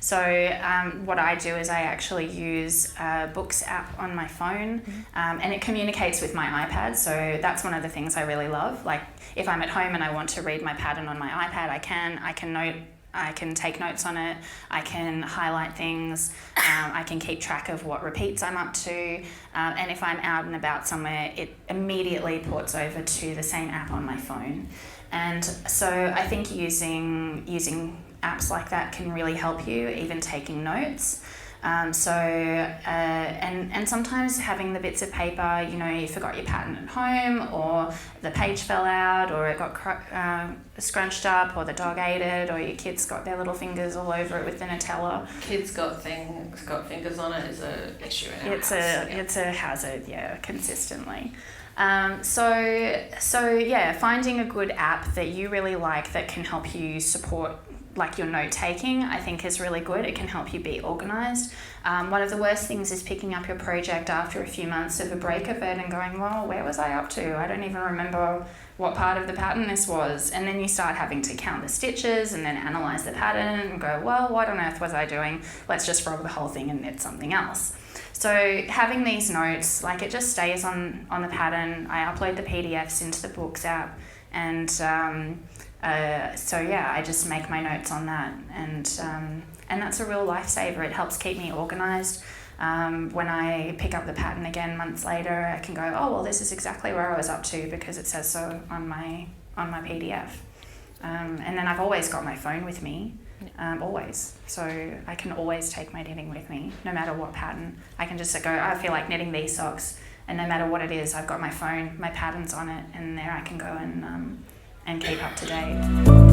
So what I do is I actually use a Books app on my phone, and it communicates with my iPad. So that's one of the things I really love. Like if I'm at home and I want to read my pattern on my iPad, I can take notes on it, I can highlight things, I can keep track of what repeats I'm up to, and if I'm out and about somewhere, it immediately ports over to the same app on my phone. And so I think using apps like that can really help you, even taking notes. And sometimes having the bits of paper, you know, you forgot your pattern at home, or the page fell out, or it got scrunched up, or the dog ate it, or your kids got their little fingers all over it with the Nutella. Kids got fingers on it is an issue in our house. It's a hazard, yeah, consistently. So finding a good app that you really like that can help you support like your note taking, I think is really good. It can help you be organised. One of the worst things is picking up your project after a few months of a break of it and going, well, where was I up to? I don't even remember what part of the pattern this was. And then you start having to count the stitches and then analyse the pattern and go, well, what on earth was I doing? Let's just frog the whole thing and knit something else. So having these notes, like it just stays on the pattern. I upload the PDFs into the Books app, and I just make my notes on that, and that's a real lifesaver. It helps keep me organised. When I pick up the pattern again months later, I can go, oh well, this is exactly where I was up to because it says so on my PDF. And then I've always got my phone with me, always. So I can always take my knitting with me, no matter what pattern. I can just go, I feel like knitting these socks, and no matter what it is, I've got my phone, my pattern's on it, and there I can go and keep up to date.